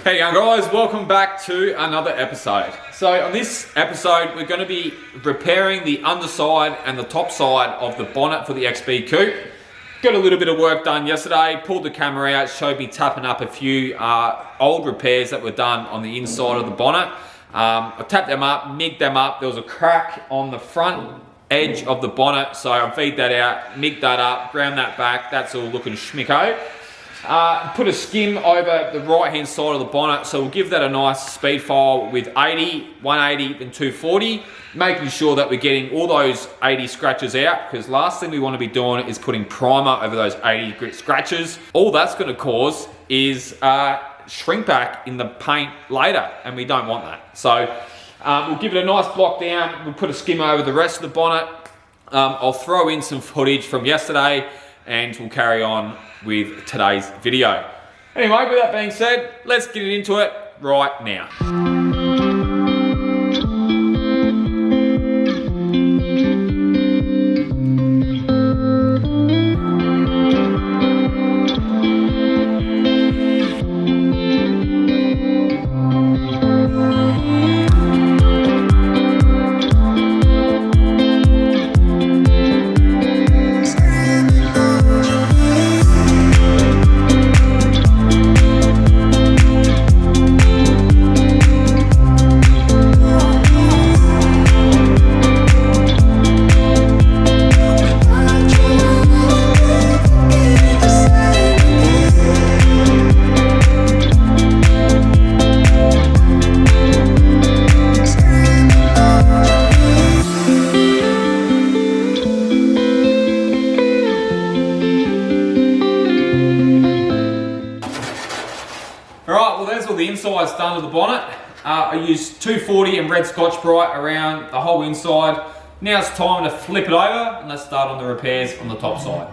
How you going, guys? Welcome back to another episode. So on this episode, we're going to be repairing the underside and the top side of the bonnet for the XB Coupe. Got a little bit of work done yesterday, pulled the camera out, showed me tapping up a few old repairs that were done on the inside of the bonnet. I tapped them up, migged them up. There was a crack on the front edge of the bonnet, so I feed that out, migged that up, ground that back. That's all looking schmicko. Put a skim over the right hand side of the bonnet, so we'll give that a nice speed file with 80, 180 and 240, making sure that we're getting all those 80 scratches out, because last thing we want to be doing is putting primer over those 80 grit scratches. All that's going to cause is shrink back in the paint later, and we don't want that. So we'll give it a nice block down, we'll put a skim over the rest of the bonnet. I'll throw in some footage from yesterday and we'll carry on with today's video. Anyway, with that being said, let's get into it right now. The inside's done to the bonnet. I used 240 and red Scotch-Brite around the whole inside. Now it's time to flip it over and let's start on the repairs on the top side.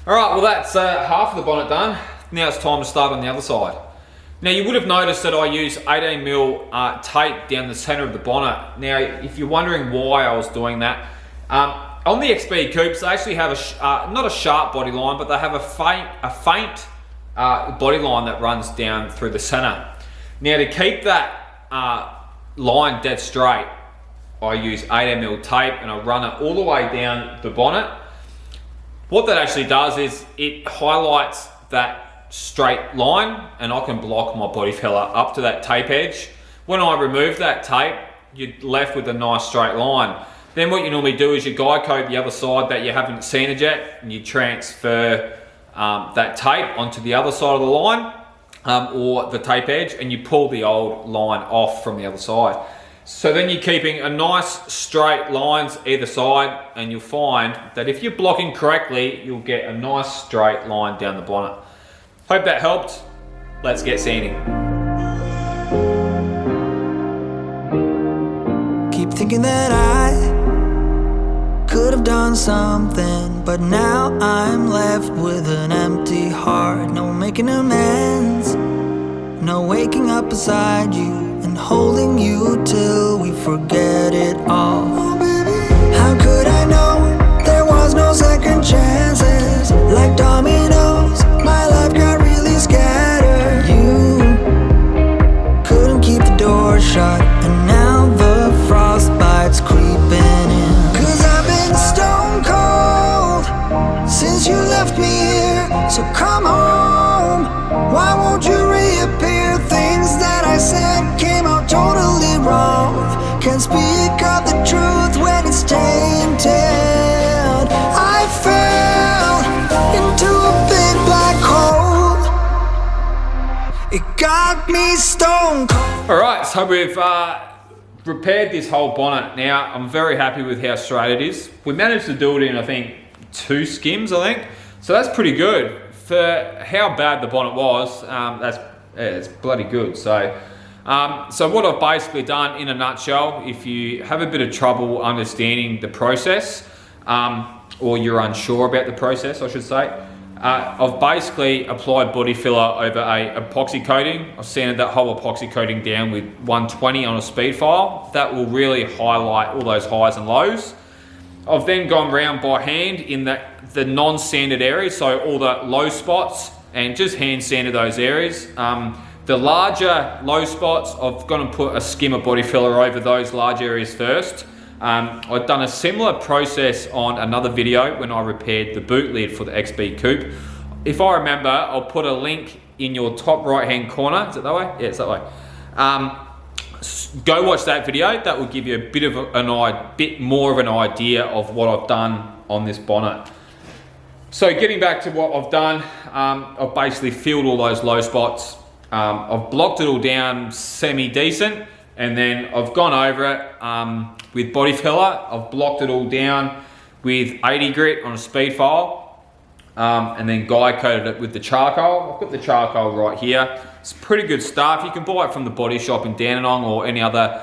All right, well that's half of the bonnet done. Now it's time to start on the other side. Now you would have noticed that I use 18mm tape down the center of the bonnet. Now, if you're wondering why I was doing that, on the XB coupes, they actually have not a sharp body line, but they have a faint body line that runs down through the center. Now to keep that line dead straight, I use 18mm tape and I run it all the way down the bonnet. What that actually does is it highlights that straight line, and I can block my body filler up to that tape edge. When I remove that tape, you're left with a nice straight line. Then what you normally do is you guide code the other side that you haven't sanded yet, and you transfer that tape onto the other side of the line or the tape edge, and you pull the old line off from the other side. So then you're keeping a nice straight lines either side, and you'll find that if you're blocking correctly, you'll get a nice straight line down the bonnet. Hope that helped. Let's get sanding. Keep thinking that I could have done something, but now I'm left with an empty heart. No making amends, no waking up beside you and holding you till we forget it all. How could I know there was no second chances? Like dominoes, my life got really scattered. You couldn't keep the door shut, and now the frostbite's creeping in. 'Cause I've been stone cold since you left me here. So come home, why won't you reappear? Things that I said came out totally wrong. Can't speak of the truth when it's tainted. I fell into a big black hole. It got me stone cold. All right, so we've repaired this whole bonnet. Now, I'm very happy with how straight it is. We managed to do it in, I think, 2 skims, I think. So that's pretty good. For how bad the bonnet was, it's bloody good. So what I've basically done in a nutshell, if you have a bit of trouble understanding the process, or you're unsure about the process, I should say, I've basically applied body filler over a epoxy coating. I've sanded that whole epoxy coating down with 120 on a speed file. That will really highlight all those highs and lows. I've then gone round by hand in the non-sanded areas, so all the low spots, and just hand sanded those areas. The larger low spots, I've gone and put a skim of body filler over those large areas first. I've done a similar process on another video when I repaired the boot lid for the XB Coupe. If I remember, I'll put a link in your top right hand corner. Is it that way? Yeah, it's that way. Go watch that video. That will give you a bit more of an idea of what I've done on this bonnet. So getting back to what I've done, I've basically filled all those low spots. I've blocked it all down semi-decent, and then I've gone over it with body filler. I've blocked it all down with 80 grit on a speed file, and then guide coated it with the charcoal. I've got the charcoal right here. It's pretty good stuff. You can buy it from the body shop in Dandenong or any other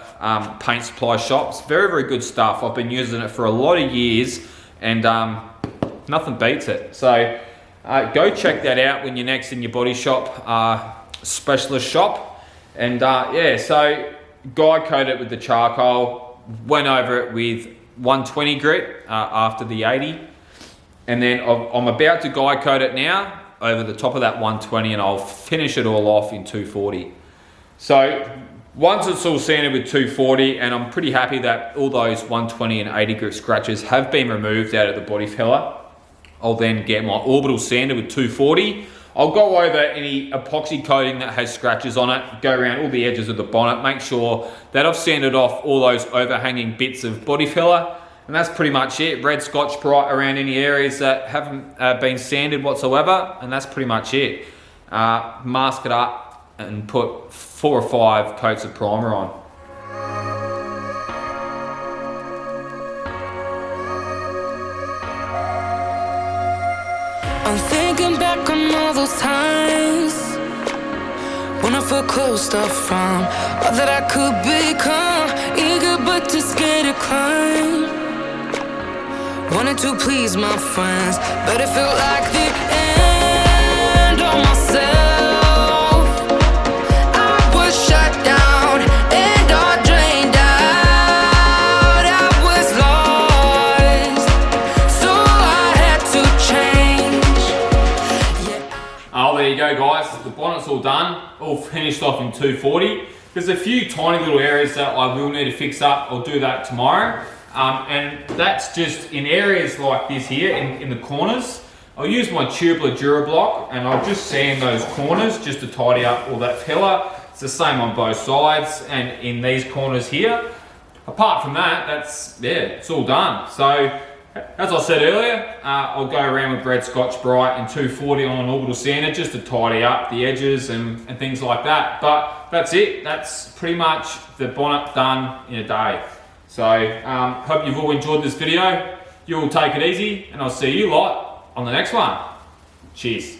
paint supply shops. Very, very good stuff. I've been using it for a lot of years, and nothing beats it. So go check that out when you're next in your body shop, specialist shop. And yeah, so guide coated it with the charcoal, went over it with 120 grit after the 80, and then I'm about to guide coat it now over the top of that 120, and I'll finish it all off in 240. So once it's all sanded with 240, and I'm pretty happy that all those 120 and 80 grit scratches have been removed out of the body filler, I'll then get my orbital sander with 240. I'll go over any epoxy coating that has scratches on it, go around all the edges of the bonnet, make sure that I've sanded off all those overhanging bits of body filler, and that's pretty much it. Red Scotch-Brite around any areas that haven't been sanded whatsoever, and that's pretty much it. Mask it up and put 4 or 5 coats of primer on. I'm thinking back on all those times when I felt closed off from all that I could become, eager but too scared to climb. Wanted to please my friends, but it felt like the end of myself. I was shut down and all drained out. I was lost, so I had to change. Oh, there you go, guys. The bonnet's all done, all finished off in 240. There's a few tiny little areas that I will need to fix up. I'll do that tomorrow. And that's just in areas like this here, in the corners. I'll use my tubular Durablock and I'll just sand those corners just to tidy up all that filler. It's the same on both sides and in these corners here. Apart from that, it's all done. So, as I said earlier, I'll go around with Red Scotch Brite and 240 on an orbital sander just to tidy up the edges and things like that. But that's it. That's pretty much the bonnet done in a day. So, hope you've all enjoyed this video. You all take it easy, and I'll see you lot on the next one. Cheers.